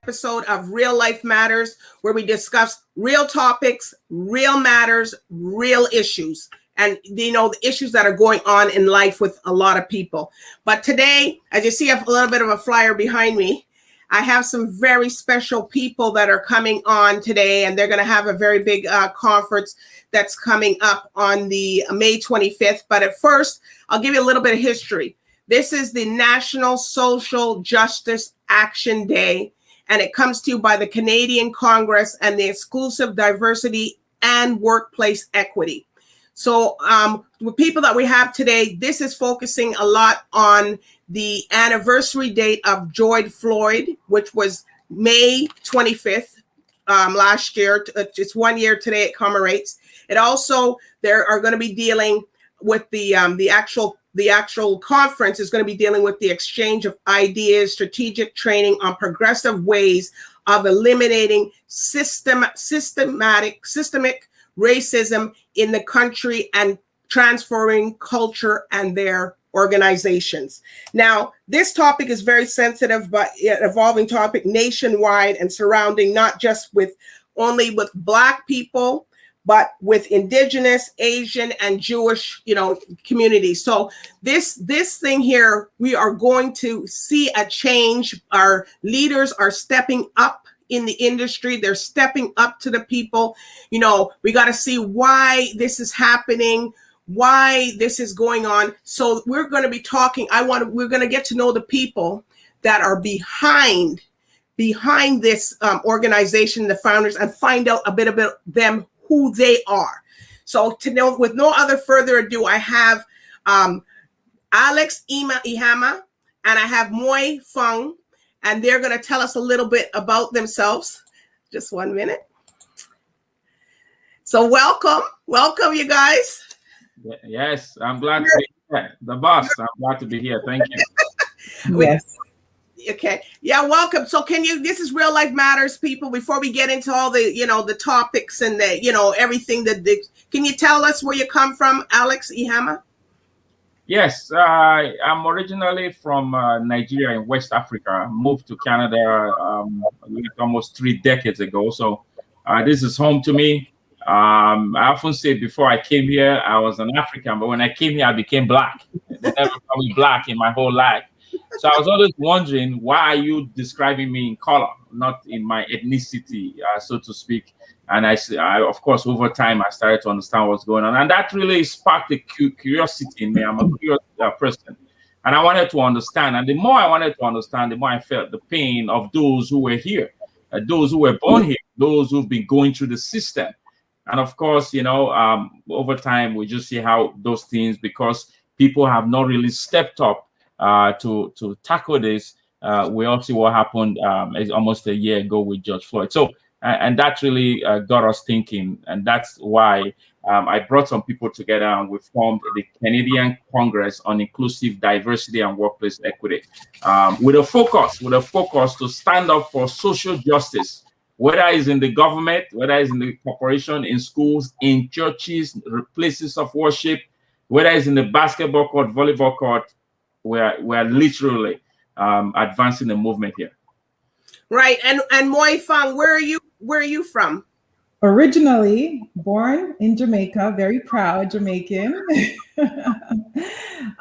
episode of Real Life Matters, where we discuss real topics, real matters, real issues, and the issues that are going on in life with a lot of people. But today, as you see, I have a little bit of a flyer behind me. I have some very special people that are coming on today, and they're going to have a very big conference that's coming up on the May 25th. But at first, I'll give you a little bit of history. This is the National Social Justice Action Day, and it comes to you by the Canadian Congress and the Exclusive Diversity and Workplace Equity. So the people that we have today, this is focusing a lot on the anniversary date of George Floyd, which was May 25th last year. It's 1 year today it commemorates. It also, they are going to be dealing with the actual conference is going to be dealing with the exchange of ideas, strategic training on progressive ways of eliminating systemic racism in the country and transferring culture and their organizations. Now, this topic is very sensitive, but evolving topic nationwide and surrounding not just with Black people, but with Indigenous, Asian, and Jewish, communities. So this thing here, we are going to see a change. Our leaders are stepping up in the industry. They're stepping up to the people. We got to see why this is happening, why this is going on. So we're going to be talking. We're going to get to know the people that are behind this organization, the founders, and find out a bit about them, who they are. So with no other further ado, I have Alex Ihama and I have Moy Fung, and they're going to tell us a little bit about themselves. Just 1 minute. So welcome, you guys. Yes, I'm glad to be here. The boss, I'm glad to be here. Thank you. Yes. Okay. Yeah, welcome. So this is Real Life Matters, people. Before we get into all the, the topics and the, everything can you tell us where you come from, Alex Ihama? Yes, I'm originally from Nigeria in West Africa. I moved to Canada almost 3 decades ago. So this is home to me. I often say before I came here, I was an African, but when I came here, I became Black. They never called me Black in my whole life. So I was always wondering, why are you describing me in color, not in my ethnicity, so to speak? And I, of course, over time, I started to understand what's going on. And that really sparked the curiosity in me. I'm a curious person. And I wanted to understand. And the more I wanted to understand, the more I felt the pain of those who were here, those who were born here, those who've been going through the system. And of course, over time, we just see how those things, because people have not really stepped up to tackle this. We all see what happened almost a year ago with George Floyd. So, and that really got us thinking. And that's why I brought some people together and we formed the Canadian Congress on Inclusive Diversity and Workplace Equity, with a focus to stand up for social justice, whether it's in the government, whether it's in the corporation, in schools, in churches, places of worship, whether it's in the basketball court, volleyball court. We're literally advancing the movement here. Right. And Moy Fung, where are you from? Originally born in Jamaica, very proud Jamaican.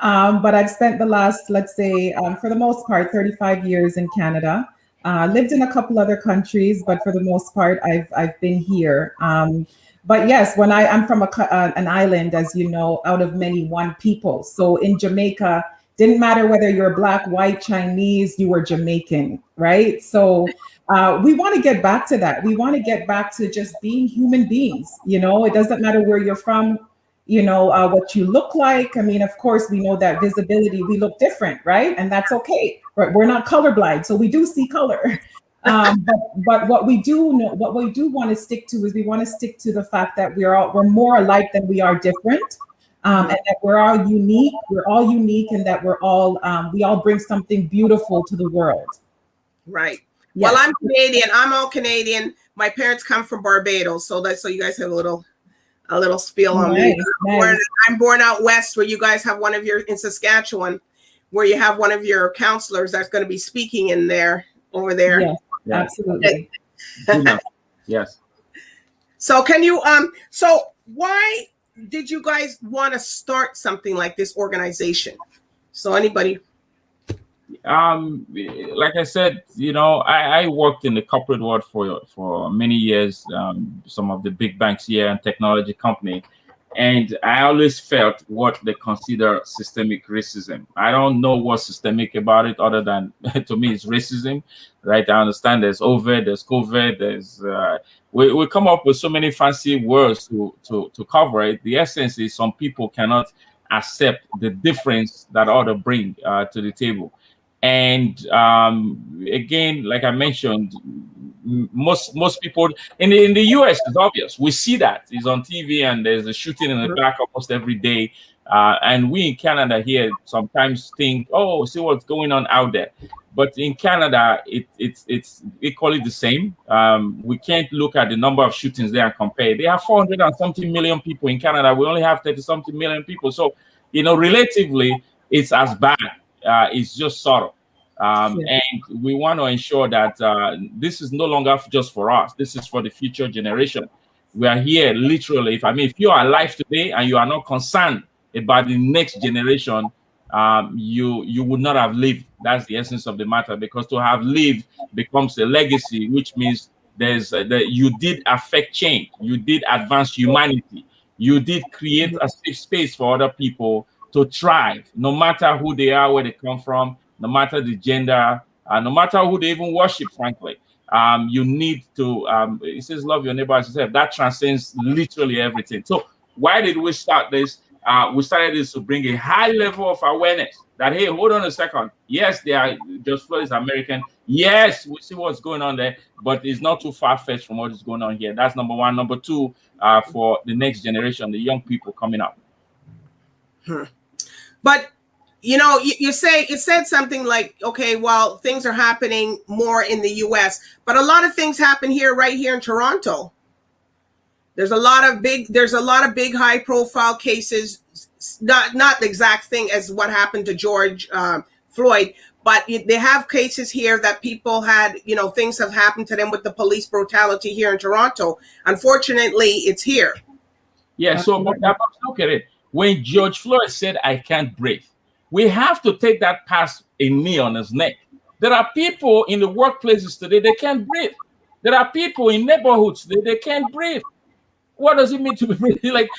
But I've spent the last, let's say, for the most part, 35 years in Canada. Lived in a couple other countries, but for the most part, I've been here. But yes, when I'm from an island, as you know, out of many, one people. So in Jamaica, didn't matter whether you're Black, white, Chinese, you were Jamaican, right? So we want to get back to that. We want to get back to just being human beings. It doesn't matter where you're from, what you look like. I mean, of course, we know that visibility, we look different, right? And that's okay. We're not colorblind, so we do see color. But what we do want to stick to is we want to stick to the fact that we're more alike than we are different. And that we're all unique, and that we all bring something beautiful to the world. Right. Yes. Well, I'm Canadian. I'm all Canadian. My parents come from Barbados, so you guys have a little spiel on me. Nice. I'm born out west, where you guys have in Saskatchewan, where you have one of your counselors that's going to be speaking over there. Yes. Yeah. Absolutely. Good enough. Yes. So can you so why did you guys want to start something like this organization? So anybody? Like I said, I worked in the corporate world for many years, some of the big banks here and technology company, and I always felt what they consider systemic racism. I don't know what's systemic about it other than to me it's racism, right? I understand there's COVID, there's COVID, there's we come up with so many fancy words to cover it. The essence is some people cannot accept the difference that others bring to the table. And again, like I mentioned, most people in the US is obvious. We see that it's on TV, and there's a shooting in the back almost every day. And we in Canada here sometimes think, oh, see what's going on out there. But in Canada, it's equally the same. We can't look at the number of shootings there and compare. They have 400 and something million people in Canada. We only have 30 something million people. So, relatively, it's as bad. It's just subtle. And we want to ensure that this is no longer just for us. This is for the future generation. We are here literally. If you are alive today and you are not concerned about the next generation, you would not have lived. That's the essence of the matter. Because to have lived becomes a legacy, which means you did affect change. You did advance humanity. You did create a safe space for other people to thrive, no matter who they are, where they come from, no matter the gender, no matter who they even worship, frankly. You need to, it says, love your neighbor as yourself. That transcends literally everything. So why did we start this? We started this to bring a high level of awareness that, hey, hold on a second. Yes, George Floyd is American. Yes, we see what's going on there, but it's not too far-fetched from what is going on here. That's number one. Number two, for the next generation, the young people coming up. But you said something like, okay, well, things are happening more in the US, but a lot of things happen right here in Toronto. There's a lot of big high profile cases, not the exact thing as what happened to George Floyd, but they have cases here that people had, things have happened to them with the police brutality here in Toronto. Unfortunately, it's here. Yeah, so but look at it. When George Floyd said, I can't breathe, we have to take that past a knee on his neck. There are people in the workplaces today, they can't breathe. There are people in neighborhoods today, they can't breathe. What does it mean to be breathing? Like,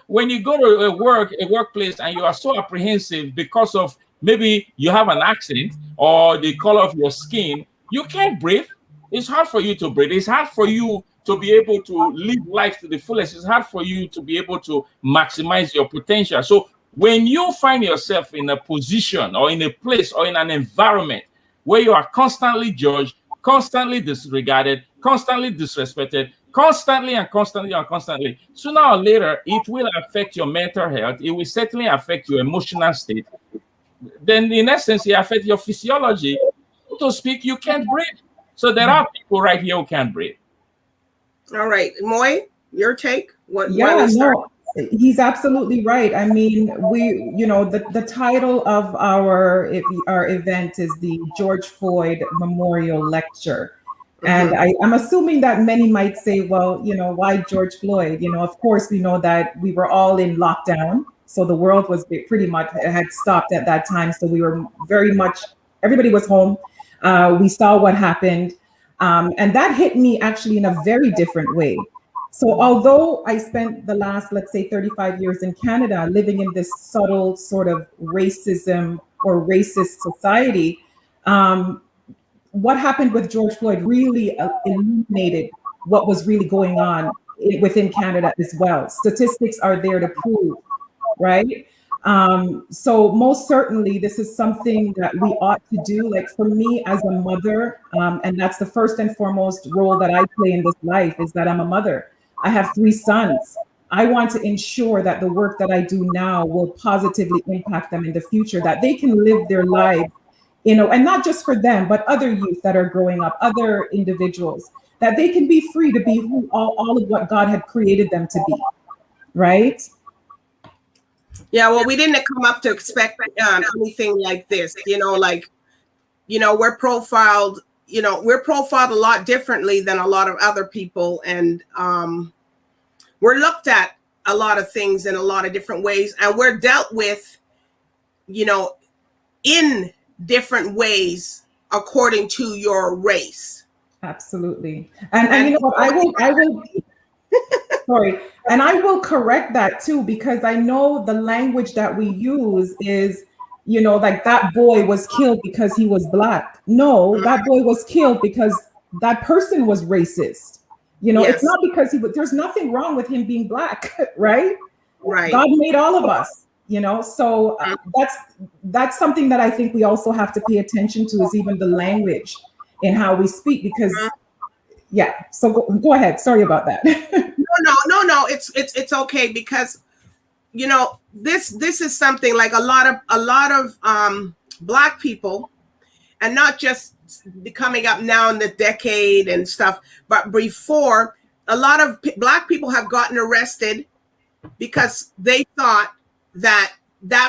when you go to a workplace and you are so apprehensive because of maybe you have an accent or the color of your skin, you can't breathe. It's hard for you to breathe. It's hard for you to be able to live life to the fullest. It's hard for you to be able to maximize your potential. So when you find yourself in a position or in a place or in an environment where you are constantly judged, constantly disregarded, constantly disrespected, constantly, sooner or later, it will affect your mental health. It will certainly affect your emotional state. Then, in essence, it affects your physiology. So to speak, you can't breathe. So there are people right here who can't breathe. All right, Moy, your take? He's absolutely right. I mean, the title of our event is the George Floyd Memorial Lecture. And I'm assuming that many might say, well, why George Floyd? Of course, we know that we were all in lockdown. So the world was pretty much had stopped at that time. So we were everybody was home. We saw what happened. And that hit me actually in a very different way. So although I spent the last, let's say, 35 years in Canada living in this subtle sort of racism or racist society, what happened with George Floyd really illuminated what was really going on within Canada as well. Statistics are there to prove, right? So most certainly, this is something that we ought to do. Like for me as a mother, and that's the first and foremost role that I play in this life, is that I'm a mother. I have 3 sons. I want to ensure that the work that I do now will positively impact them in the future, that they can live their lives, and not just for them, but other youth that are growing up, other individuals, that they can be free to be who all of what God had created them to be, right? Yeah, well, we didn't come up to expect anything like this. We're profiled we're profiled a lot differently than a lot of other people. And we're looked at a lot of things in a lot of different ways. And we're dealt with, in different ways according to your race. Absolutely. And you know what, I will sorry, and I will correct that too, because I know the language that we use is, like that boy was killed because he was Black. No, that boy was killed because that person was racist. Yes. It's not because there's nothing wrong with him being Black, right? Right. God made all of us, so that's something that I think we also have to pay attention to, is even the language in how we speak, because so go ahead. Sorry about that. No, it's okay, because this is something like a lot of Black people, and not just coming up now in the decade and stuff, but before, a lot of Black people have gotten arrested because they thought that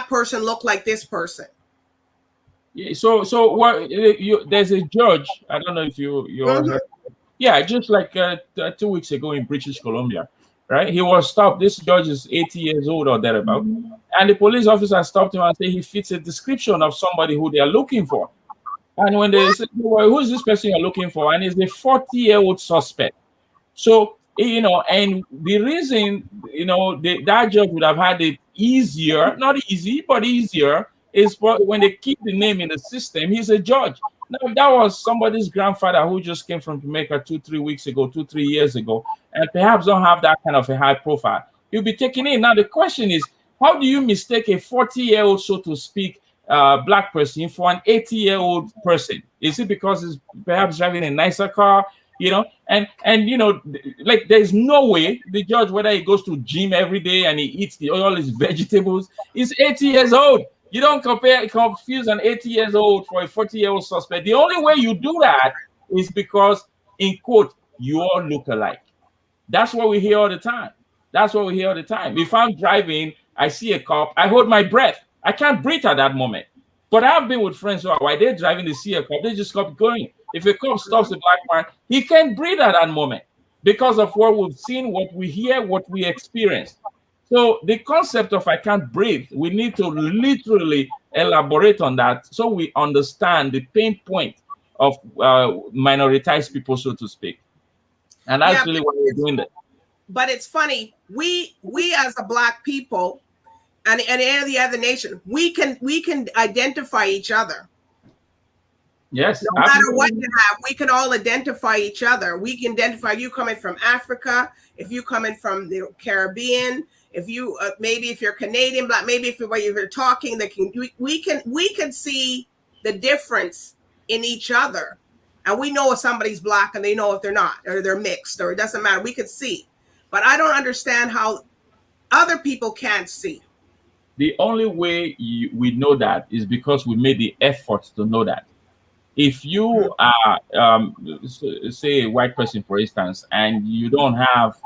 person looked like this person. Yeah, so what? There's a judge. I don't know if you yeah, just like 2 weeks ago in British Columbia, right? He was stopped. This judge is 80 years old or thereabout, and the police officer stopped him and said he fits a description of somebody who they are looking for. And when they said, well, who's this person you're looking for? And it's the 40-year-old suspect. So, and the reason, that judge would have had it easier, not easy, but easier, is when they keep the name in the system, he's a judge. Now, if that was somebody's grandfather who just came from Jamaica 2-3 years ago, and perhaps don't have that kind of a high profile, he'll be taken in. Now, the question is, how do you mistake a 40-year-old, so to speak, Black person for an 80-year-old person? Is it because he's perhaps driving a nicer car? And like, there's no way the judge, whether he goes to gym every day and he eats all his vegetables, is 80 years old. You don't confuse an 80 years old for a 40-year-old suspect. The only way you do that is because, in quote, you all look alike. That's what we hear all the time. If I'm driving, I see a cop, I hold my breath. I can't breathe at that moment. But I've been with friends who are, while they're driving, they see a cop, they just keep going. If a cop stops a Black man, he can't breathe at that moment because of what we've seen, what we hear, what we experience. So the concept of I can't breathe, we need to literally elaborate on that so we understand the pain point of minoritized people, so to speak. And that's really what we're doing there. But it's funny, we as a Black people and any of the other nation, we can identify each other. Yes. No matter what you have, we can all identify each other. We can identify you coming from Africa, if you coming from the Caribbean, if you maybe if you're Canadian, Black, maybe if you're talking, we can see the difference in each other, and we know if somebody's Black and they know if they're not, or they're mixed, or it doesn't matter. We could see, but I don't understand how other people can't see. The only way we know that is because we made the effort to know that. If you are, say, a white person, for instance, and you don't have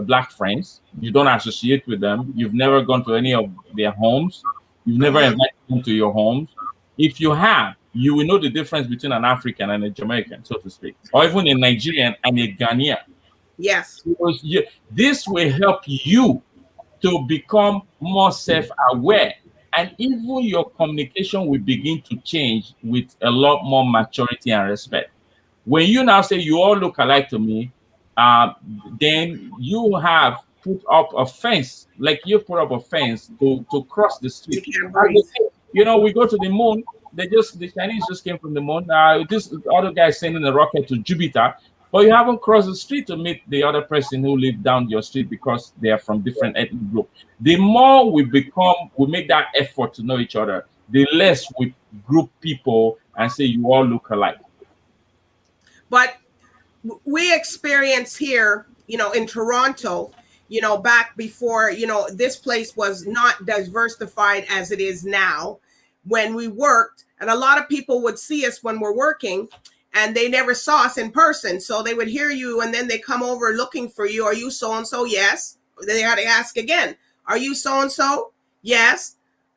Black friends, you don't associate with them, you've never gone to any of their homes, you've never invited them to your homes. If you have, you will know the difference between an African and a Jamaican, so to speak, or even a Nigerian and a Ghanaian. Yes. Because this will help you to become more self-aware. And even your communication will begin to change with a lot more maturity and respect. When you now say you all look alike to me, then you have put up a fence, like you put up a fence to cross the street. We go to the moon. The Chinese just came from the moon. This other guy is sending a rocket to Jupiter, but you haven't crossed the street to meet the other person who lives down your street because they are from different ethnic groups. The more we make that effort to know each other, the less we group people and say you all look alike. But we experience here, in Toronto, back before, this place was not diversified as it is now. When we worked, and a lot of people would see us when we're working, and they never saw us in person. So they would hear you, and then they come over looking for you. Are you so-and-so? Yes. They had to ask again. Are you so-and-so? Yes.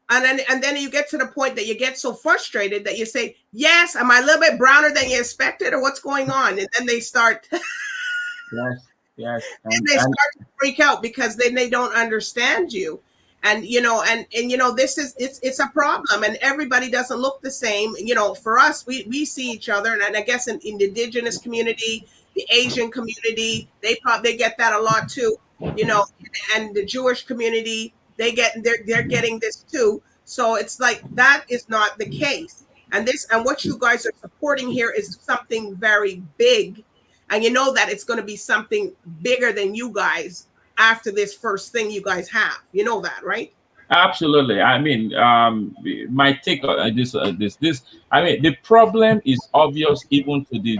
And then you get to the point that you get so frustrated that you say, yes, am I a little bit browner than you expected, or what's going on? And then they start Yes. and they start to freak out because then they don't understand you. And this is it's a problem, and everybody doesn't look the same. For us, we see each other, and I guess in the indigenous community, the Asian community, they get that a lot too. And the Jewish community, they're getting this too. So it's like that is not the case. And what you guys are supporting here is something very big, and you know that it's going to be something bigger than you guys after this first thing you guys have. You know that, right? Absolutely. I mean, my take on this. I mean, the problem is obvious even to the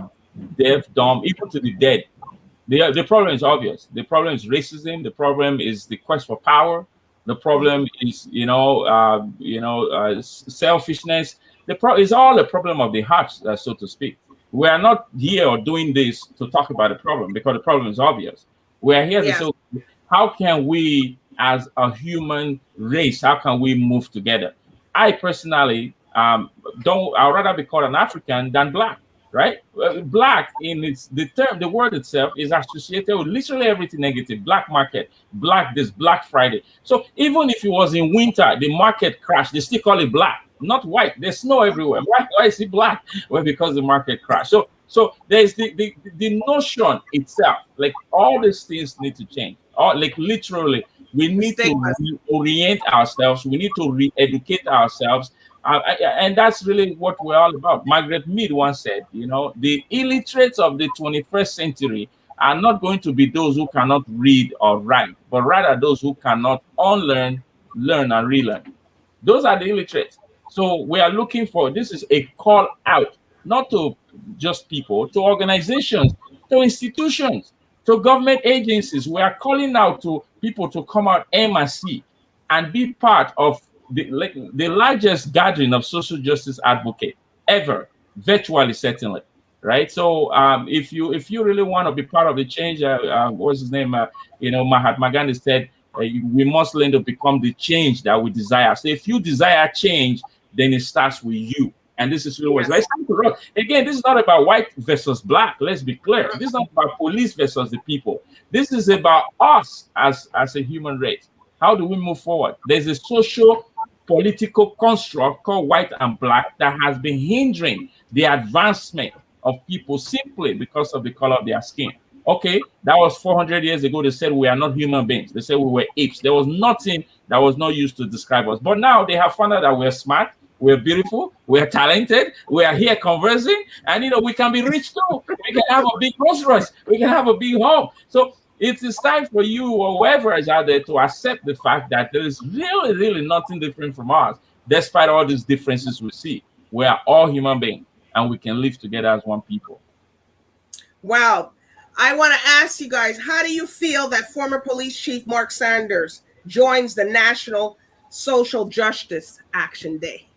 deaf, dumb, even to the dead. The problem is obvious. The problem is racism. The problem is the quest for power. The problem is, selfishness. It's all a problem of the heart, so to speak. We are not here or doing this to talk about the problem because the problem is obvious. We are here to say, how can we, as a human race, how can we move together? I personally I'd rather be called an African than black. Right? Black the word itself is associated with literally everything negative. Black market, black this, Black Friday. So even if it was in winter, the market crashed, they still call it black, not white. There's snow everywhere. Why is it black? Well, because the market crashed. So there's the notion itself, like all these things need to change. Literally, we need to reorient ourselves. We need to re-educate ourselves. And that's really what we're all about. Margaret Mead once said, the illiterates of the 21st century are not going to be those who cannot read or write, but rather those who cannot unlearn, learn, and relearn. Those are the illiterates. So we are looking for, this is a call out, not to just people, to organizations, to institutions, to government agencies. We are calling out to people to come out M&C and be part of the largest gathering of social justice advocate ever, virtually, certainly, right? So if you really want to be part of the change, what's his name? Mahatma Gandhi said, we must learn to become the change that we desire. So if you desire change, then it starts with you. And this is really what it's time to run. Again, this is not about white versus black. Let's be clear. This is not about police versus the people. This is about us as a human race. How do we move forward? There's a social political construct called white and black that has been hindering the advancement of people simply because of the color of their skin. Okay, that was 400 years ago. They said we are not human beings. They said we were apes. There was nothing that was not used to describe us. But now they have found out that we're smart, we're beautiful, we're talented, we are here conversing, and we can be rich too. We can have a big Rolls Royce, we can have a big home. So it is time for you or whoever is out there to accept the fact that there is really, really nothing different from us, despite all these differences we see. We are all human beings, and we can live together as one people. Wow. I want to ask you guys, how do you feel that former police chief Mark Saunders joins the National Social Justice Action Day?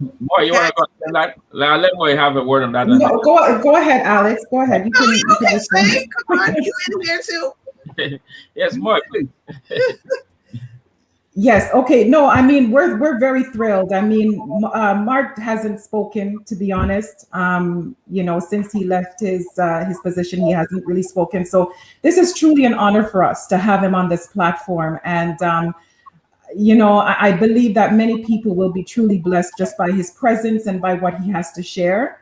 Boy, you want to go that? Let me have a word on that. No, go ahead, Alex. Go ahead. You can just come on, you in here too. Yes, Mark, please. Yes. Okay. No, I mean, we're very thrilled. I mean, Mark hasn't spoken, to be honest. Since he left his position, he hasn't really spoken. So this is truly an honor for us to have him on this platform. And I believe that many people will be truly blessed just by his presence and by what he has to share.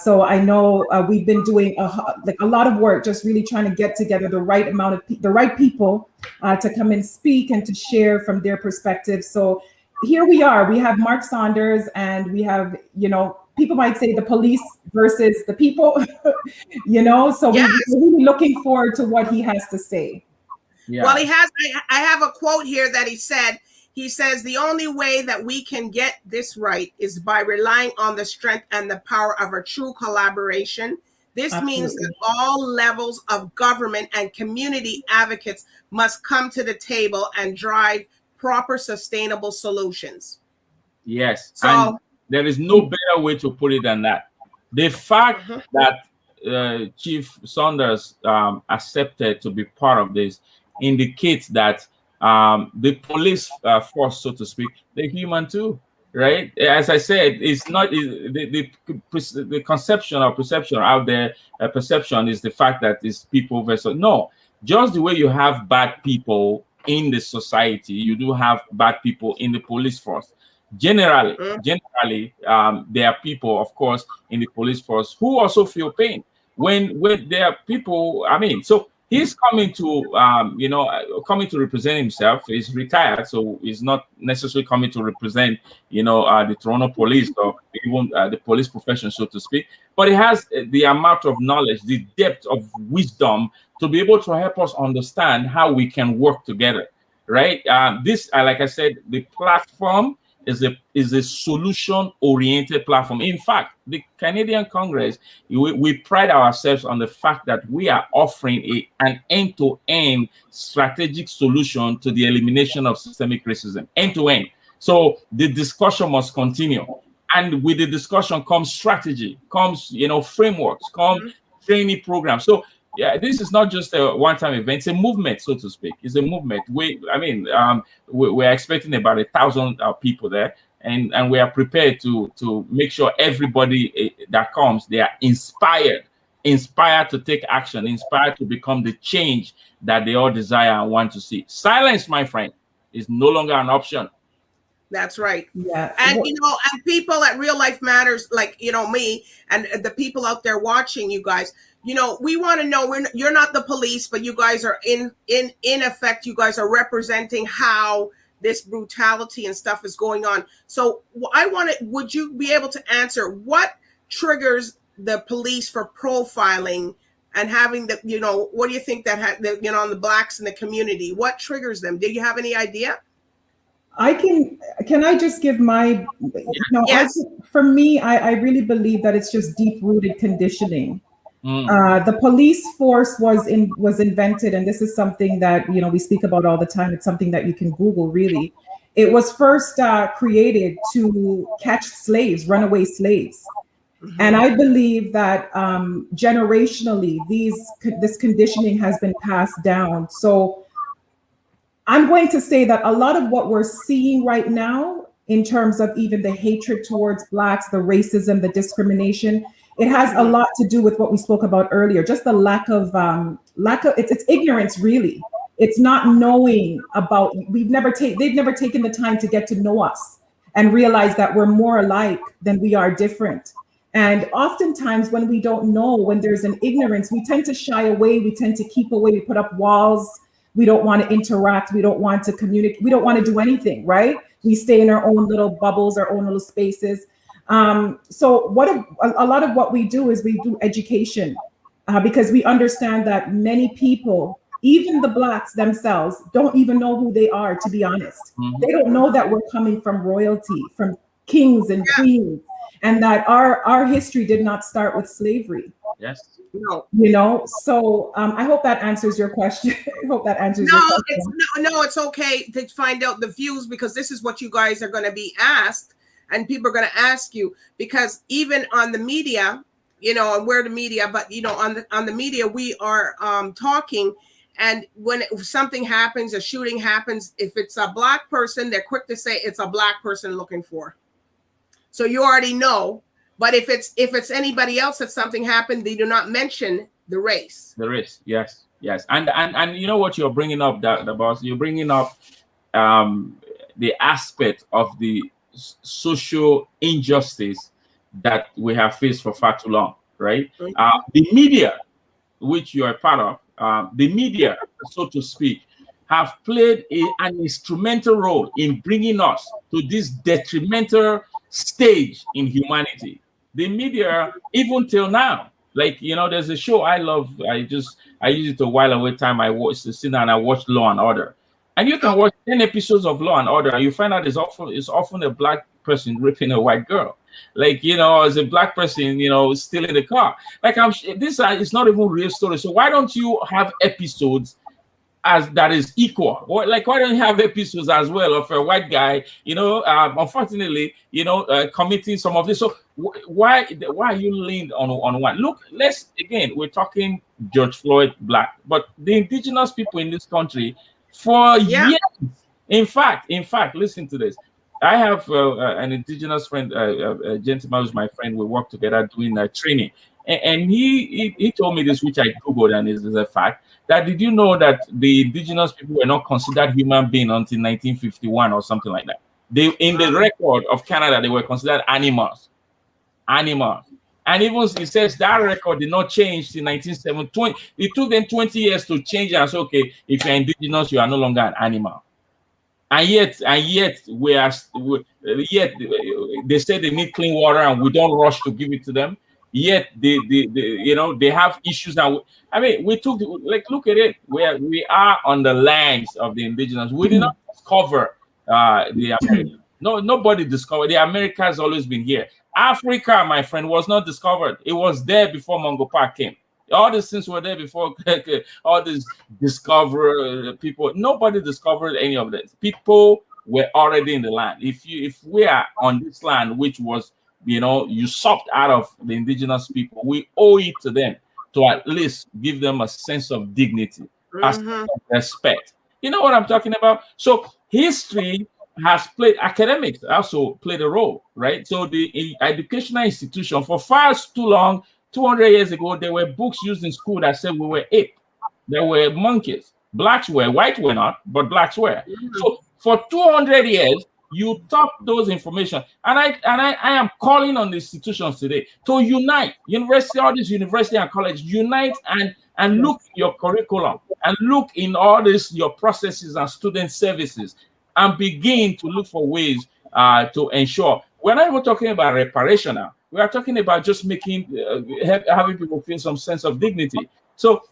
So I know we've been doing a lot of work, just really trying to get together the right amount of the right people to come and speak and to share from their perspective. So here we are. We have Mark Saunders, and we have, people might say the police versus the people, So we're really looking forward to what he has to say. Yeah. Well, I have a quote here that he said. He says, the only way that we can get this right is by relying on the strength and the power of a true collaboration. This means that all levels of government and community advocates must come to the table and drive proper, sustainable solutions. Yes. So and there is no better way to put it than that. The fact that Chief Saunders accepted to be part of this indicates that The police force, so to speak, they're human too, right? As I said, it's not the conception or perception out there. Perception is the fact that it's people versus no. Just the way you have bad people in the society, you do have bad people in the police force. Generally, there are people, of course, in the police force who also feel pain when there are people. I mean, so he's coming to, coming to represent himself. He's retired, so he's not necessarily coming to represent, the Toronto police or even the police profession, so to speak. But he has the amount of knowledge, the depth of wisdom to be able to help us understand how we can work together, right? This, like I said, the platform is a solution-oriented platform. In fact, the Canadian Congress, we pride ourselves on the fact that we are offering an end-to-end strategic solution to the elimination of systemic racism, end-to-end. So the discussion must continue. And with the discussion comes strategy, comes, frameworks, comes training programs. So yeah, this is not just a one-time event; it's a movement, so to speak. It's a movement. We're expecting about 1,000 people there, and we are prepared to make sure everybody that comes, they are inspired to take action, inspired to become the change that they all desire and want to see. Silence, my friend, is no longer an option. That's right. Yeah. And and people at Real Life Matters, like me and the people out there watching you guys, we want to know, you're not the police, but you guys are in effect, you guys are representing how this brutality and stuff is going on. So would you be able to answer what triggers the police for profiling and having what do you think that on the blacks in the community, what triggers them? Do you have any idea? Can I just give my, yes. For me, I really believe that it's just deep-rooted conditioning. The police force was invented, and this is something that we speak about all the time. It's something that you can Google. Really, it was first created to catch slaves, runaway slaves, and I believe that generationally, this conditioning has been passed down. So I'm going to say that a lot of what we're seeing right now, in terms of even the hatred towards blacks, the racism, the discrimination, it has a lot to do with what we spoke about earlier. Just the lack of it's ignorance, really. It's not knowing about. They've never taken the time to get to know us and realize that we're more alike than we are different. And oftentimes, when we don't know, when there's an ignorance, we tend to shy away. We tend to keep away. We put up walls. We don't want to interact. We don't want to communicate. We don't want to do anything, right? We stay in our own little bubbles, our own little spaces. So a lot of what we do is we do education because we understand that many people, even the blacks themselves, don't even know who they are, to be honest. They don't know that we're coming from royalty, from kings and queens, and that our history did not start with slavery. Yes. No. So I hope that answers your question. I hope that answers your question. It's okay to find out the views, because this is what you guys are going to be asked, and people are going to ask you, because even on the media, and we're the media, but on the media, we are talking, and when something happens, a shooting happens, if it's a black person, they're quick to say it's a black person looking for. So you already know. But if it's anybody else that something happened, they do not mention the race. The race, yes. And you know what you're bringing up, the boss? You're bringing up the aspect of the social injustice that we have faced for far too long, right? The media, which you are a part of, the media, so to speak, have played an instrumental role in bringing us to this detrimental stage in humanity. The media, even till now, there's a show I love. I use it to while away time. I sit down and I watch Law and Order, and you can watch 10 episodes of Law and Order, and you find out it's often a black person raping a white girl, as a black person, stealing the car. It's not even real story. So why don't you have episodes as that is equal? Why don't you have episodes as well of a white guy, unfortunately, committing some of this? So why are you leaned on one? Look, we're talking George Floyd black, but the indigenous people in this country for Yeah. years. In fact, listen to this. I have an indigenous friend, a gentleman who's my friend. We work together doing training, and he told me this, which I googled, and is a fact. That did you know that the indigenous people were not considered human beings until 1951 or something like that? They in the record of Canada they were considered animals. And even it says that record did not change till 1970. It took them 20 years to change and say, okay, if you're indigenous, you are no longer an animal. And yet they say they need clean water and we don't rush to give it to them. Yet they have issues. And I mean, look at it, where we are on the lands of the indigenous. We did not discover the Americas. No, nobody discovered. The America has always been here. Africa, my friend, was not discovered. It was there before Mungo Park came. All these things were there before all these discover people. Nobody discovered any of this. People were already in the land. If we are on this land, which was usurped out of the indigenous people, we owe it to them to at least give them a sense of dignity, a sense of respect. You know what I'm talking about? So history has played, academics also played a role, right? So the educational institution for far too long, 200 years ago, there were books used in school that said we were ape. There were monkeys. Blacks were, white were not, but blacks were. So for 200 years, you taught those information. And I am calling on the institutions today to unite. University, all these university and college, unite and look at your curriculum and look in all this, your processes and student services, and begin to look for ways to ensure. We're not even talking about reparation now. We are talking about just making, having people feel some sense of dignity. So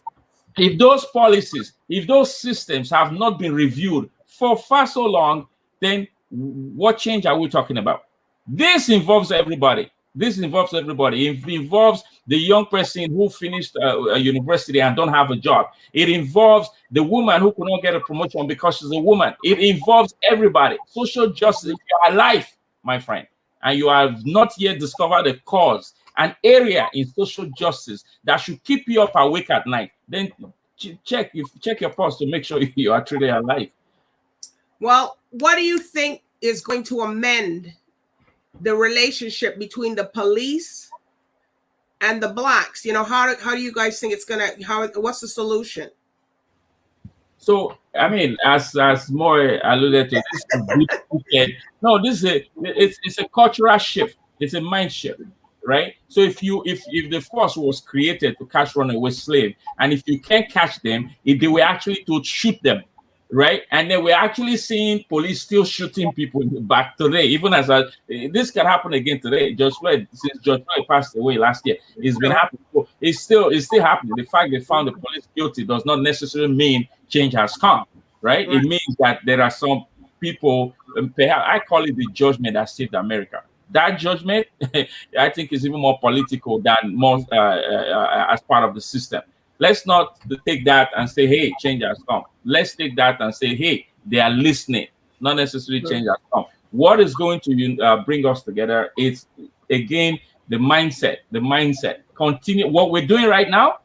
if those policies, if those systems have not been reviewed for far so long, then what change are we talking about? This involves everybody. This involves everybody. It involves the young person who finished a university and don't have a job. It involves the woman who could not get a promotion because she's a woman. It involves everybody. Social justice. If you are alive, my friend, and you have not yet discovered a cause, an area in social justice that should keep you up awake at night, then check your pulse to make sure you are truly alive. Well, what do you think is going to amend the relationship between the police and the blacks? How do you guys think it's gonna? What's the solution? So, I mean, as Moy alluded to, it's a cultural shift. It's a mind shift, right? So if the force was created to catch runaway slave, and if you can't catch them, if they were actually to shoot them, right? And then we're actually seeing police still shooting people in the back today, even as this can happen again today. Since George Floyd passed away last year, it's been happening. So it's still happening. The fact they found the police guilty does not necessarily mean change has come, right? It means that there are some people, perhaps I call it the judgment that saved America. That judgment, I think, is even more political than most as part of the system. Let's not take that and say, hey, change has come. Let's take that and say, hey, they are listening. Not necessarily change has come. What is going to bring us together is, again, the mindset. Continue. What we're doing right now,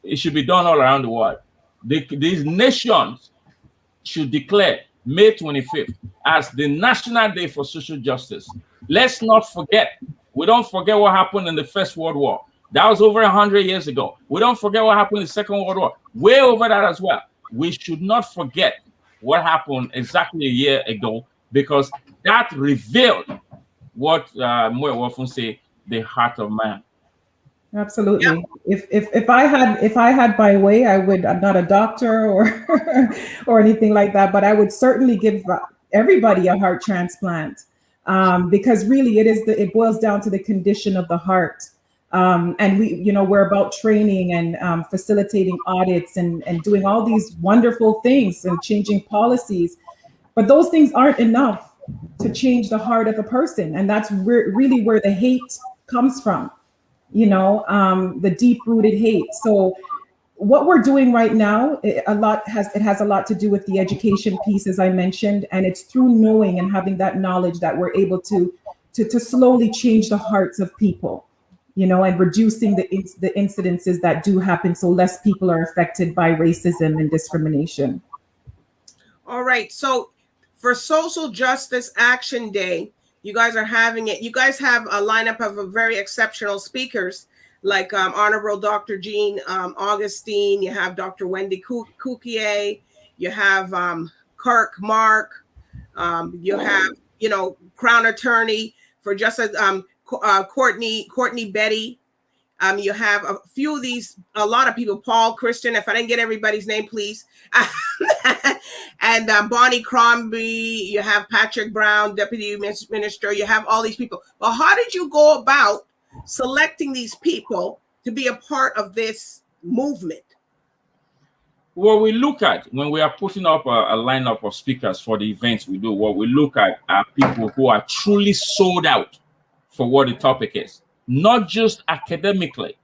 it should be done all around the world. These nations should declare May 25th as the National Day for Social Justice. Let's not forget. We don't forget what happened in the First World War. That was over 100 years ago. We don't forget what happened in the Second World War. Way over that as well. We should not forget what happened exactly a year ago, because that revealed what Moy Fung say, the heart of man. Absolutely. Yeah. If I had my way, I would. I'm not a doctor or anything like that, but I would certainly give everybody a heart transplant, because really it boils down to the condition of the heart. And we're about training and facilitating audits and doing all these wonderful things and changing policies, but those things aren't enough to change the heart of a person, and that's really where the hate comes from. The deep-rooted hate. So what we're doing right now, it has a lot to do with the education piece, as I mentioned, and it's through knowing and having that knowledge that we're able to slowly change the hearts of people, and reducing the incidences that do happen, so less people are affected by racism and discrimination. All right. So for Social Justice Action Day, you guys are having it. You guys have a lineup of very exceptional speakers like Honorable Dr. Jean Augustine. You have Dr. Wendy Cukier. You have Kirk Mark. You have, Crown Attorney for Justice Courtney Betty. You have a lot of people, Paul Christian, if I didn't get everybody's name, please. And Bonnie Crombie, you have Patrick Brown, Deputy Minister, you have all these people. Well, how did you go about selecting these people to be a part of this movement? What we look at when we are putting up a lineup of speakers for the events we do, what we look at are people who are truly sold out for what the topic is. Not just academically,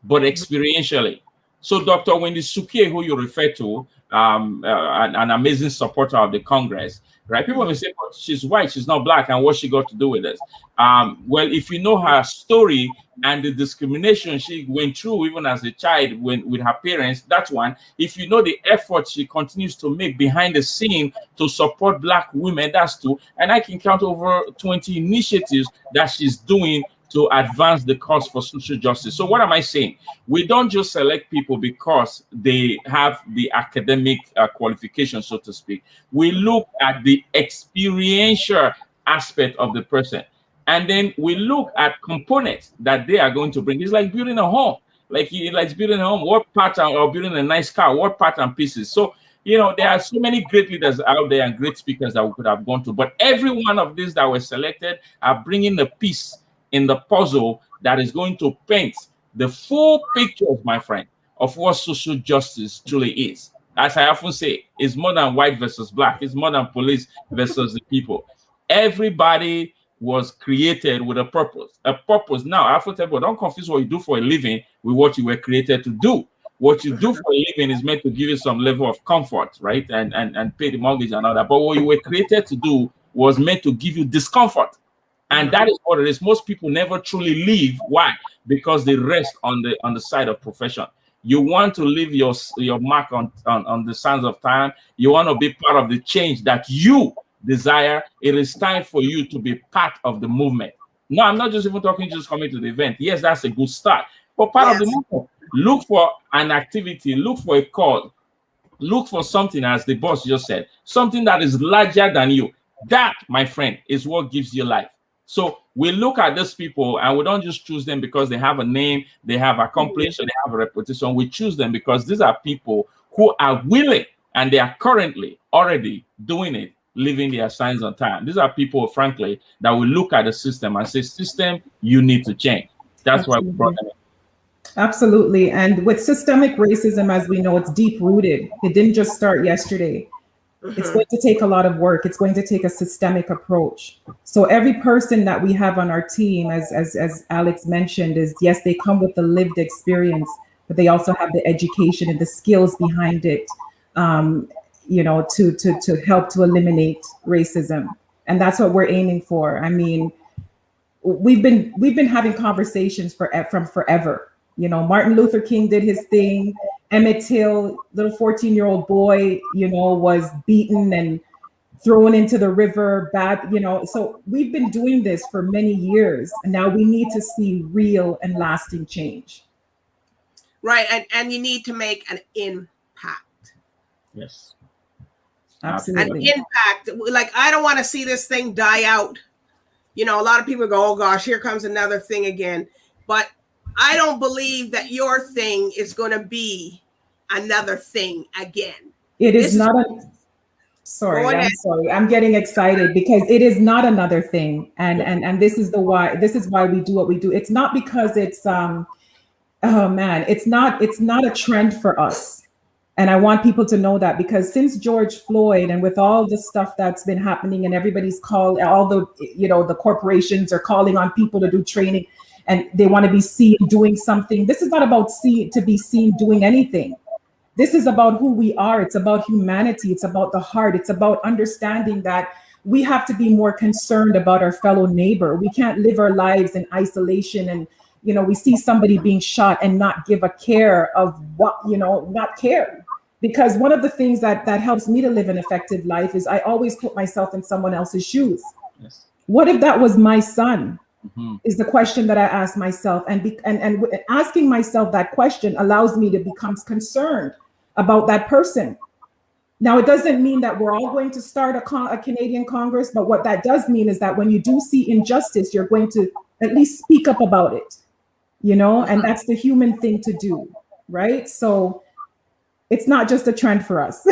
but experientially. So Dr. Wendy Sukie, who you refer to, an amazing supporter of the Congress, right? People may say, but she's white, she's not black, and what's she got to do with this? Well, if you know her story and the discrimination she went through even as a child with her parents, that's one. If you know the effort she continues to make behind the scene to support Black women, that's two. And I can count over 20 initiatives that she's doing to advance the cause for social justice. So what am I saying? We don't just select people because they have the academic qualification, so to speak. We look at the experiential aspect of the person. And then we look at components that they are going to bring. It's like building a home. Like building a home, what pattern, or building a nice car, what pattern pieces. So, there are so many great leaders out there and great speakers that we could have gone to. But every one of these that were selected are bringing a piece in the puzzle that is going to paint the full picture, my friend, of what social justice truly is. As I often say, it's more than white versus black. It's more than police versus the people. Everybody was created with a purpose. A purpose. Now, I often tell people, don't confuse what you do for a living with what you were created to do. What you do for a living is meant to give you some level of comfort, right? And pay the mortgage and all that. But what you were created to do was meant to give you discomfort. And that is what it is. Most people never truly live. Why? Because they rest on the side of profession. You want to leave your mark on the sands of time. You want to be part of the change that you desire. It is time for you to be part of the movement. No, I'm not just even talking just coming to the event. Yes, that's a good start. But part of the movement. Look for an activity. Look for a cause. Look for something, as the boss just said, something that is larger than you. That, my friend, is what gives you life. So we look at these people and we don't just choose them because they have a name, they have accomplished, or they have a reputation. We choose them because these are people who are willing, and they are currently already doing it, living their signs on time. These are people, frankly, that will look at the system and say, system, you need to change. That's why we brought them in. Absolutely. And with systemic racism, as we know, it's deep rooted. It didn't just start yesterday. It's going to take a lot of work. It's going to take a systemic approach. So every person that we have on our team, as Alex mentioned, is yes, they come with the lived experience, but they also have the education and the skills behind it, to help to eliminate racism. And that's what we're aiming for. I mean, we've been having conversations from forever. Martin Luther King did his thing. Emmett Till, little 14-year-old boy, was beaten and thrown into the river. So we've been doing this for many years, and now we need to see real and lasting change. Right, and you need to make an impact. Yes, absolutely. An impact. Like, I don't want to see this thing die out. A lot of people go, "Oh gosh, here comes another thing again," but I don't believe that your thing is going to be another thing again. It is not a. Sorry, I'm sorry. I'm getting excited because it is not another thing, and this is why. This is why we do what we do. It's not because it's oh man, it's not a trend for us, and I want people to know that, because since George Floyd and with all the stuff that's been happening, and everybody's called, all the the corporations are calling on people to do training. And they want to be seen doing something. This is not about to be seen doing anything. This is about who we are. It's about humanity. It's about the heart. It's about understanding that we have to be more concerned about our fellow neighbor. We can't live our lives in isolation. And, we see somebody being shot and not give a care of what, not care. Because one of the things that helps me to live an effective life is I always put myself in someone else's shoes. Yes. What if that was my son? Mm-hmm. Is the question that I ask myself, and asking myself that question allows me to become concerned about that person. Now, it doesn't mean that we're all going to start a Canadian Congress, but what that does mean is that when you do see injustice, you're going to at least speak up about it, you know, and that's the human thing to do, right? So it's not just a trend for us.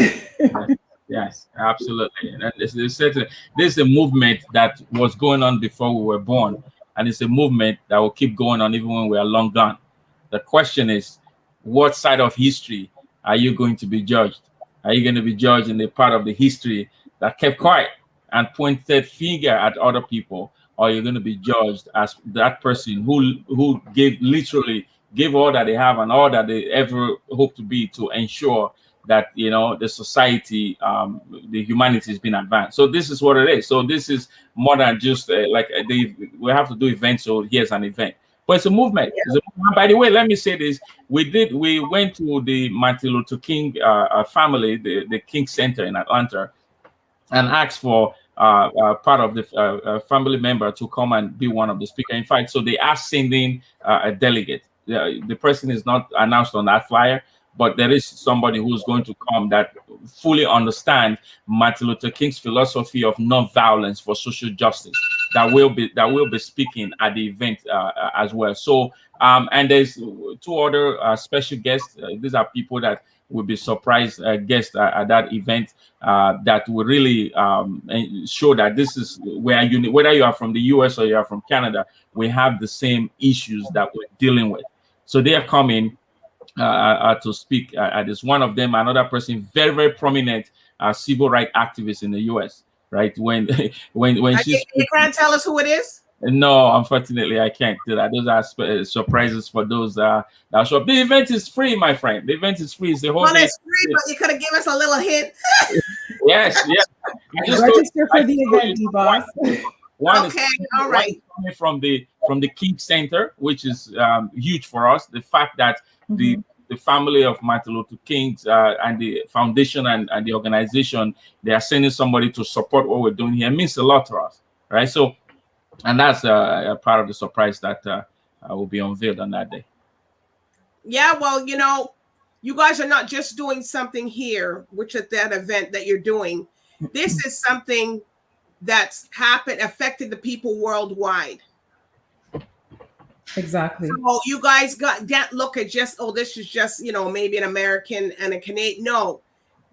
Yes, absolutely. And this is a movement that was going on before we were born, and it's a movement that will keep going on even when we are long gone. The question is, what side of history are you going to be judged? Are you going to be judged in the part of the history that kept quiet and pointed finger at other people, or are you going to be judged as that person who literally gave all that they have and all that they ever hope to be to ensure that, you know, the society, the humanity has been advanced. So this is what it is. So this is more than just we have to do events. So here's an event, but it's a movement. Yeah. It's a movement. By the way, let me say this: we went to the Martin Luther King family, the King Center in Atlanta, and asked for part of the family member to come and be one of the speakers. In fact, so they are sending a delegate. The person is not announced on that flyer, but there is somebody who's going to come that fully understands Martin Luther King's philosophy of non-violence for social justice. That will be speaking at the event as well. So and there's two other special guests. These are people that will be surprise guests at that event that will really show that this is where whether you are from the US or you are from Canada, we have the same issues that we're dealing with. So they are coming to speak at this. One of them, another person, very, very prominent civil rights activist in the US, right? When she's... You can't tell us who it is? No, unfortunately, I can't do that. Those are surprises for those that show up. The event is free, my friend. The event is free. It's the whole Well, day. it's free, but you could have given us a little hint. Yes. Register for the event, DBoss. One okay, is all right. coming from the King Center, which is huge for us. The fact that the family of Martin Luther King and the foundation and the organization, they are sending somebody to support what we're doing here means a lot to us, right? So, and that's a part of the surprise that will be unveiled on that day. Yeah, well, you know, you guys are not just doing something here, which at that event that you're doing. This is something that's affected the people worldwide. Exactly. So you guys can't look at just, oh, this is just, you know, maybe an American and a Canadian. No,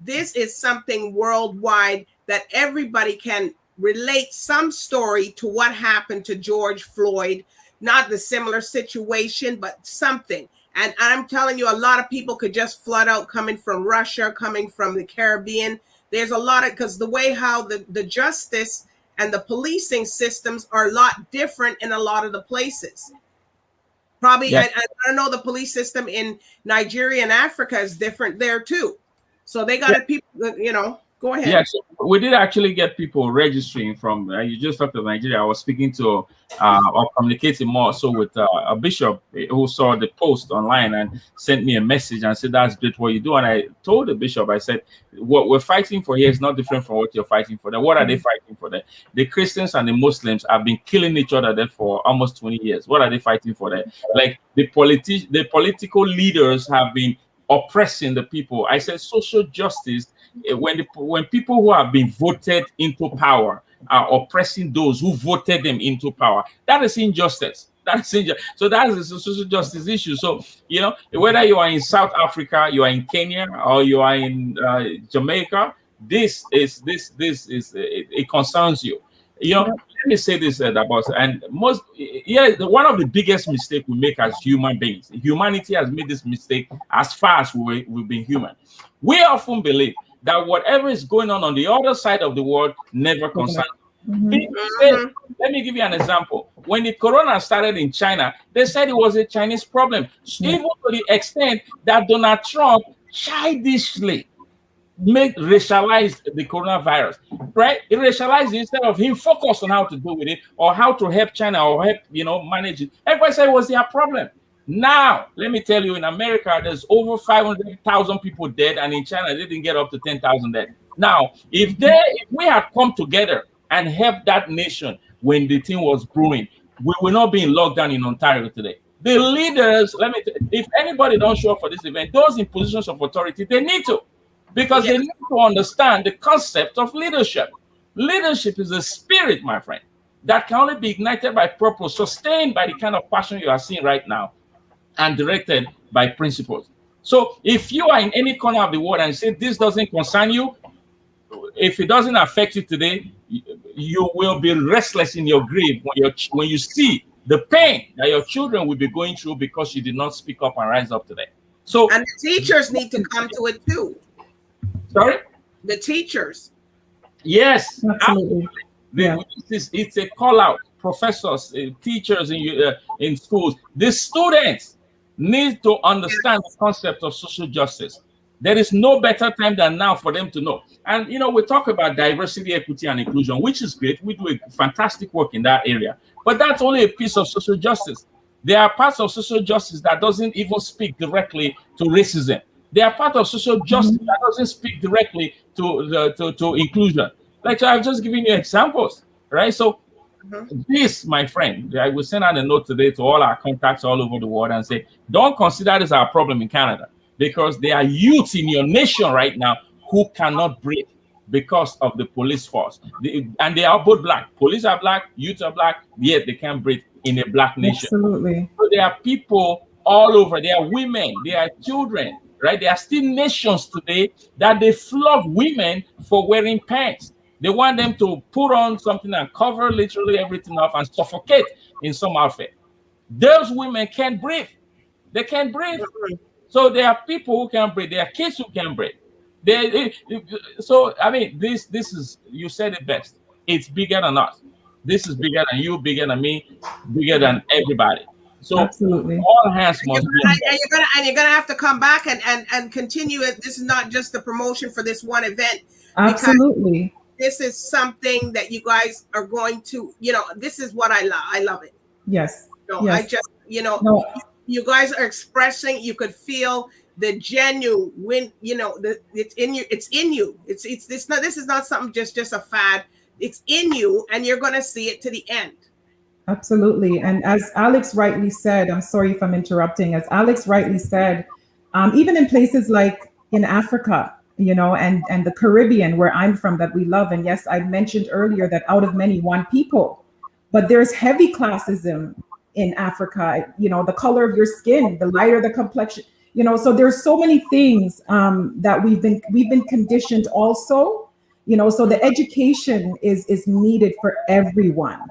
this is something worldwide that everybody can relate some story to what happened to George Floyd, not the similar situation, but something. And I'm telling you, a lot of people could just flood out coming from Russia, coming from the Caribbean. There's a lot of, because the way how the justice and the policing systems are a lot different in a lot of the places. Probably, yeah. I don't know, the police system in Nigeria and Africa is different there too. So they got people, you know, go ahead. Yes, we did actually get people registering from, you just talked about Nigeria. I was speaking to or communicating more so with a bishop who saw the post online and sent me a message and said, that's great what you do. And I told the bishop, I said, what we're fighting for here is not different from what you're fighting for there. What are they fighting for there? The Christians and the Muslims have been killing each other there for almost 20 years. What are they fighting for there? Like the political leaders have been oppressing the people. I said social justice, when people who have been voted into power are oppressing those who voted them into power, that is injustice. So that is a social justice issue. So, you know, whether you are in South Africa, you are in Kenya, or you are in Jamaica, this it concerns you. You know, let me say this about, and one of the biggest mistakes we make as human beings, humanity has made this mistake as far as we've been human. We often believe that whatever is going on the other side of the world never concerns us. Let me give you an example. When the corona started in China, they said it was a Chinese problem. Even to the extent that Donald Trump childishly racialized the coronavirus, right? He racialized it instead of him focused on how to deal with it or how to help China or help, manage it. Everybody said it was their problem. Now, let me tell you, in America, there's over 500,000 people dead, and in China, they didn't get up to 10,000 dead. Now, if we had come together and helped that nation when the thing was brewing, we will not be in lockdown in Ontario today. The leaders, if anybody don't show up for this event, those in positions of authority, they need to, because they need to understand the concept of leadership. Leadership is a spirit, my friend, that can only be ignited by purpose, sustained by the kind of passion you are seeing right now, and directed by principles. So if you are in any corner of the world and say this doesn't concern you, if it doesn't affect you today, you will be restless in your grave when you see the pain that your children will be going through because you did not speak up and rise up today. So, and the teachers need to come to it too. Sorry? The teachers. Yes, absolutely. It's a call out. Professors, teachers in schools, the students need to understand the concept of social justice. There is no better time than now for them to know. And we talk about diversity, equity, and inclusion, which is great. We do a fantastic work in that area. But that's only a piece of social justice. There are parts of social justice that doesn't even speak directly to racism. There are parts of social justice that doesn't speak directly to inclusion. Like, so I've just given you examples, right? So this, my friend, I will send out a note today to all our contacts all over the world and say, don't consider this our problem in Canada, because there are youths in your nation right now who cannot breathe because of the police force. And they are both black. Police are black, youths are black, yet they can't breathe in a black nation. Absolutely. So there are people all over. There are women, there are children, right? There are still nations today that they flog women for wearing pants. They want them to put on something and cover literally everything up and suffocate in some outfit. Those women can't breathe. They can't breathe. So there are people who can't breathe. There are kids who can't breathe. So, I mean, this is, you said it best. It's bigger than us. This is bigger than you, bigger than me, bigger than everybody. So absolutely, all hands must be. And you're gonna have to come back and continue it. This is not just the promotion for this one event. Absolutely. This is something that you guys are going to, this is what I love. I love it. Yes. I just, you guys are expressing, you could feel the genuine, it's in you. It's in you. This is not something just a fad. It's in you, and you're going to see it to the end. Absolutely. And as Alex rightly said, I'm sorry if I'm interrupting, as Alex rightly said, even in places like in Africa, and the Caribbean, where I'm from, that we love. And yes, I mentioned earlier that out of many, one people, but there's heavy classism in Africa, the color of your skin, the lighter the complexion, so there's so many things that we've been conditioned also, so the education is needed for everyone.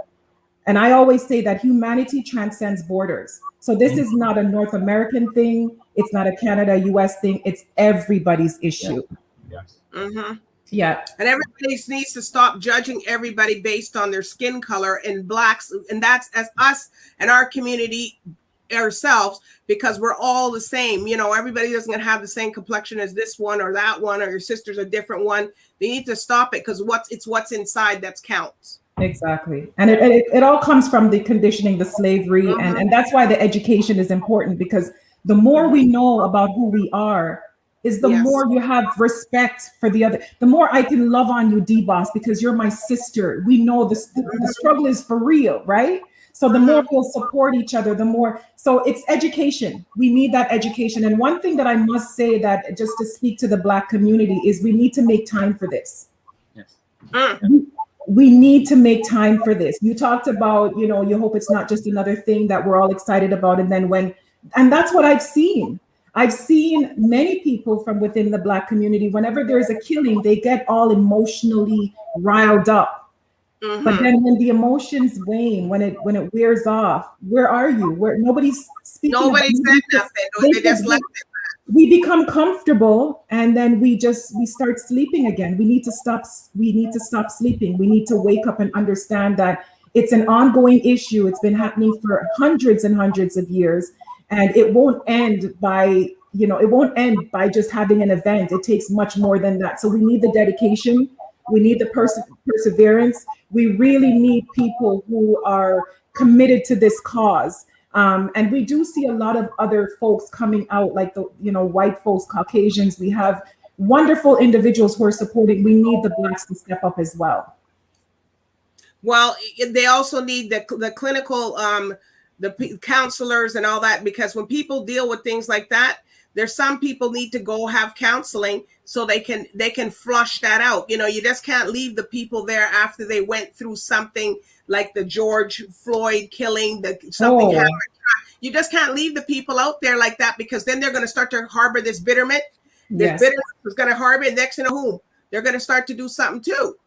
And I always say that humanity transcends borders. So this is not a North American thing. It's not a Canada, US thing. It's everybody's issue. Yes. Yeah. And everybody needs to stop judging everybody based on their skin color, and blacks. And that's as us and our community ourselves, because we're all the same. Everybody doesn't have the same complexion as this one or that one, or your sister's a different one. They need to stop it, because what's inside that counts. Exactly. And it all comes from the conditioning, the slavery. And that's why the education is important, because the more we know about who we are, is the more you have respect for the other. The more I can love on you, DBoss, because you're my sister. We know the struggle is for real, right? So the more we'll support each other, the more. So it's education. We need that education. And one thing that I must say, that just to speak to the Black community, is we need to make time for this. Yes. We need to make time for this. You talked about, you hope it's not just another thing that we're all excited about. And then and that's what I've seen. I've seen many people from within the Black community, whenever there's a killing, they get all emotionally riled up. But then when the emotions wane, when it wears off, where are you? Where nobody's speaking. Nobody said nothing. They just left it. We become comfortable, and then we start sleeping again. We need to stop sleeping. We need to wake up and understand that it's an ongoing issue. It's been happening for hundreds and hundreds of years, and it won't end by just having an event. It takes much more than that. So we need the dedication. We need the perseverance. We really need people who are committed to this cause. And we do see a lot of other folks coming out, like the, white folks, Caucasians. We have wonderful individuals who are supporting. We need the Blacks to step up as well. Well, they also need the clinical, the counselors and all that, because when people deal with things like that, there's some people need to go have counseling so they can flush that out. You just can't leave the people there after they went through something like the George Floyd killing, something happened. You just can't leave the people out there like that, because then they're going to start to harbor this bitterment. This bitterness is going to harbor. Next to whom they're going to start to do something too.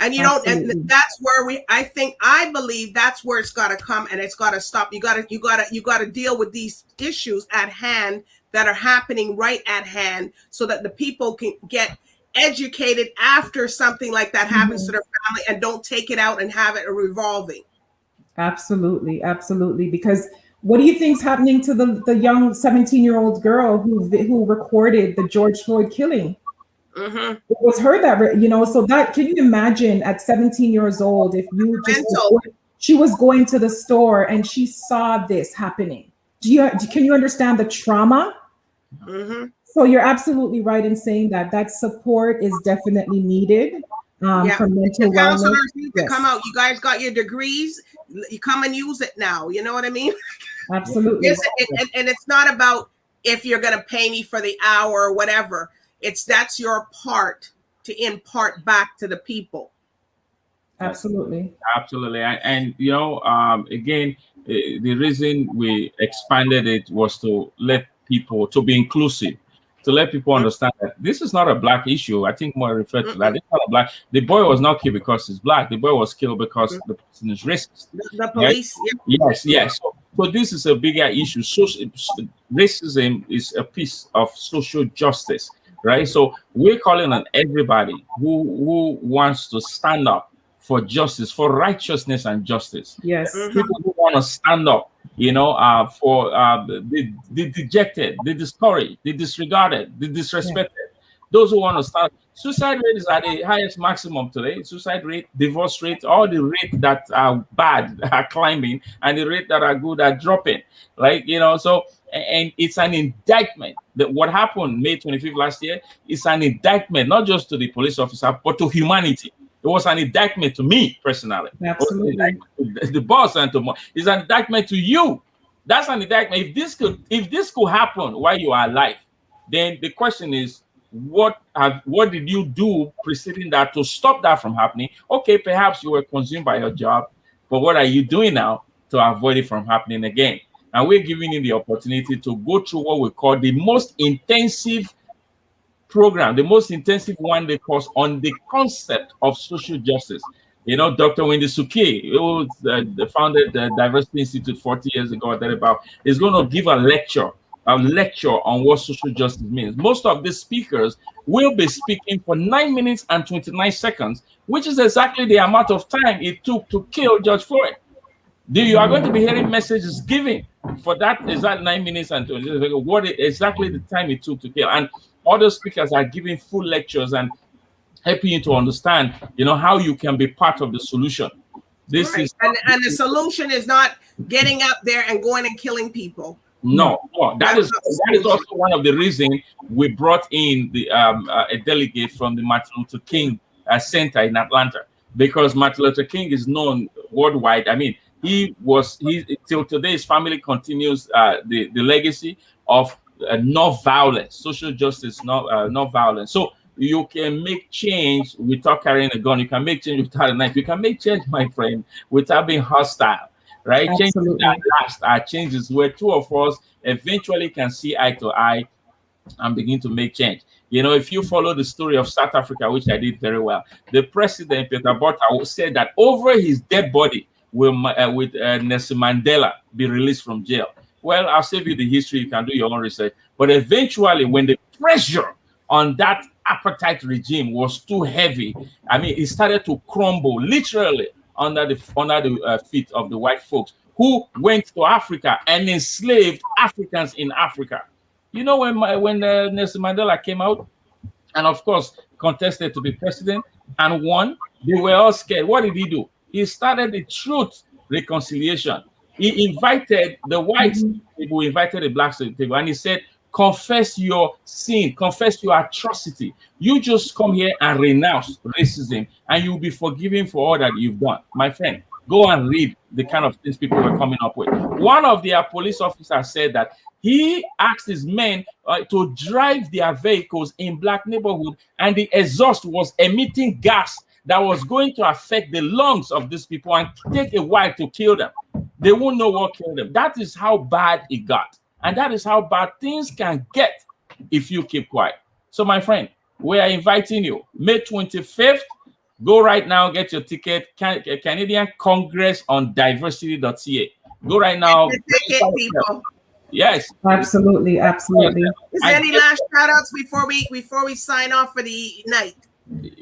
And and that's where I believe that's where it's got to come, and it's got to stop. You got to deal with these issues at hand that are happening right at hand, so that the people can get educated after something like that happens to their family, and don't take it out and have it revolving. Absolutely. Because what do you think's happening to the young 17-year-old girl who recorded the George Floyd killing? Mm-hmm. It was her that, so that, can you imagine at 17 years old, if you she was going to the store and she saw this happening. Can you understand the trauma? Mm-hmm. So you're absolutely right in saying that support is definitely needed for mental wellness. Counselors need to come out. You guys got your degrees. You come and use it now. You know what I mean? Absolutely. And it's not about if you're going to pay me for the hour or whatever. That's your part to impart back to the people. Absolutely. And again, the reason we expanded it was to let people, to be inclusive, to let people understand that this is not a Black issue. I think more referred to that. It's not a Black. The boy was not killed because he's Black. The boy was killed because the person is racist. The police. Right? Yes. So this is a bigger issue. Racism is a piece of social justice. Right, so we're calling on everybody who wants to stand up for justice, for righteousness and justice. Yes, people who want to stand up, for the dejected, the discouraged, the disregarded, the disrespected. Those who want to stand. Suicide rate is at the highest maximum today. Suicide rate, divorce rate, all the rates that are bad are climbing, and the rate that are good are dropping. So. And it's an indictment that what happened May 25th last year is an indictment, not just to the police officer, but to humanity. It was an indictment to me personally. Absolutely. The boss and to it's an indictment to you. That's an indictment. If this could happen while you are alive, then the question is, what did you do preceding that to stop that from happening? Okay, perhaps you were consumed by your job, but what are you doing now to avoid it from happening again? And we're giving you the opportunity to go through what we call the most intensive program, the most intensive one-day course on the concept of social justice. Dr. Wendy Suki, who founded the Diversity Institute 40 years ago, is going to give a lecture on what social justice means. Most of the speakers will be speaking for 9 minutes and 29 seconds, which is exactly the amount of time it took to kill George Floyd. You are going to be hearing messages given for that exact 9 minutes and what exactly the time it took to kill. And other speakers are giving full lectures and helping you to understand, how you can be part of the solution. This is and the solution is not getting up there and going and killing people. No. That is also one of the reasons we brought in a delegate from the Martin Luther King Center in Atlanta, because Martin Luther King is known worldwide. I mean, he till today, his family continues the legacy of not violence, social justice, not violence. So you can make change without carrying a gun. You can make change without a knife. You can make change, my friend, without being hostile, right? Absolutely. Changes that last are changes where two of us eventually can see eye to eye and begin to make change. If you follow the story of South Africa, which I did very well, the president, Peter Botha, said that over his dead body, will Nelson Mandela be released from jail? Well, I'll save you the history. You can do your own research. But eventually, when the pressure on that apartheid regime was too heavy, it started to crumble literally under the feet of the white folks who went to Africa and enslaved Africans in Africa. When Nelson Mandela came out and, of course, contested to be president and won, they were all scared. What did he do? He started the Truth Reconciliation. He invited the whites to the table, invited the blacks to the table, and he said, confess your sin, confess your atrocity. You just come here and renounce racism, and you'll be forgiven for all that you've done. My friend, go and read the kind of things people were coming up with. One of their police officers said that he asked his men to drive their vehicles in black neighborhood, and the exhaust was emitting gas that was going to affect the lungs of these people and take a while to kill them. They won't know what killed them. That is how bad it got. And that is how bad things can get if you keep quiet. So, my friend, we are inviting you. May 25th, go right now, get your ticket. Canadian Congress on Diversity.ca. Go right now. Ticket, people. Yes. Absolutely, absolutely. Is there any last shout outs before we sign off for the night?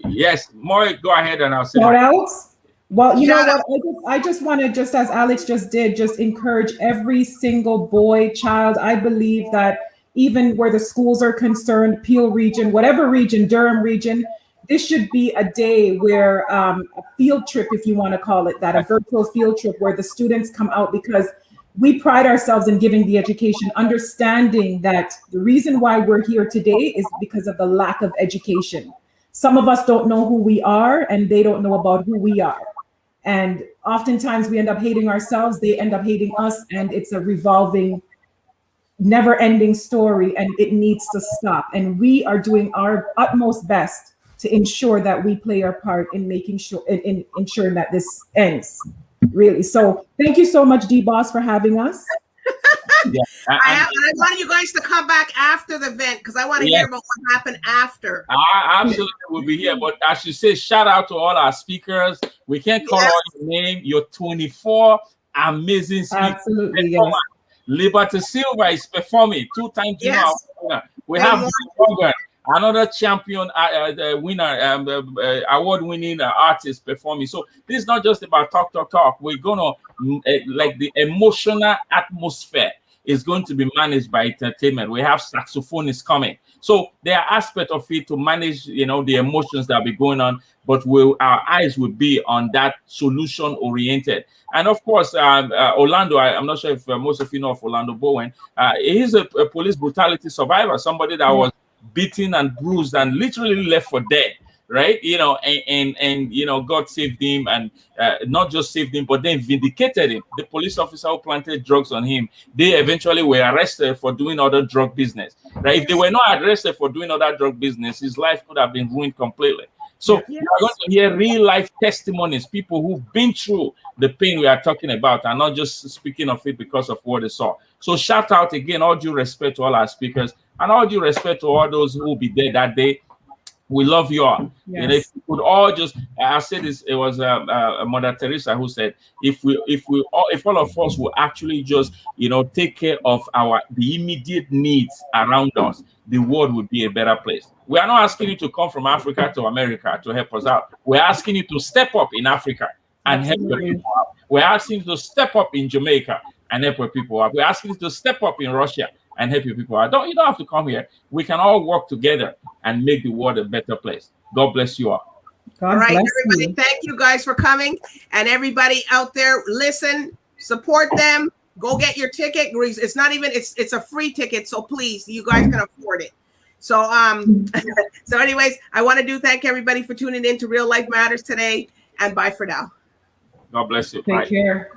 Yes, Moy, go ahead and I'll say shout outs. Well, you know what? I just want to, just as Alex just did, just encourage every single boy, child. I believe that even where the schools are concerned, Peel region, whatever region, Durham region, this should be a day where a field trip, if you want to call it that, a virtual field trip where the students come out, because we pride ourselves in giving the education, understanding that the reason why we're here today is because of the lack of education. Some of us don't know who we are, and they don't know about who we are. And oftentimes we end up hating ourselves, they end up hating us, and it's a revolving, never-ending story, and it needs to stop. And we are doing our utmost best to ensure that we play our part in making sure, in ensuring that this ends, really. So thank you so much, DBoss, for having us. Yeah. I want you guys to come back after the event, because I want to hear about what happened after. I absolutely will be here. But I should say, shout out to all our speakers. We can't call out your name. You're 24 amazing speakers. Absolutely, yes. Liberty Silva is performing 2 times. Yes. We have Morgan, another champion winner, award-winning artist performing. So this is not just about talk. We're gonna like the emotional atmosphere is going to be managed by entertainment. We have saxophonists coming. So there are aspects of it to manage, the emotions that will be going on, but our eyes will be on that solution-oriented. And of course, Orlando, I'm not sure if most of you know of Orlando Bowen. He's a police brutality survivor, somebody that was beaten and bruised and literally left for dead, right? And God saved him, and not just saved him, but then vindicated him. The police officer who planted drugs on him, they eventually were arrested for doing other drug business, right? If they were not arrested for doing other drug business, his life could have been ruined completely. So you're going to hear real life testimonies, people who've been through the pain we are talking about, and not just speaking of it because of what they saw. So shout out again, all due respect to all our speakers, and all due respect to all those who will be there that day. We love you all. Yes. If we could all just, I said this, it was Mother Teresa who said, if all of us will actually just, take care of the immediate needs around us, the world would be a better place. We are not asking you to come from Africa to America to help us out. We're asking you to step up in Africa and help your people out. We're asking you to step up in Jamaica and help your people out. We're asking you to step up in Russia and help your people out. You don't have to come here. We can all work together and make the world a better place. God bless you all. All right, everybody. Thank you guys for coming. And everybody out there, listen, support them. Go get your ticket. It's not even, it's a free ticket. So please, you guys can afford it. So, so anyways, I want to thank everybody for tuning in to Real Life Matters today, and bye for now. God bless you. Take care.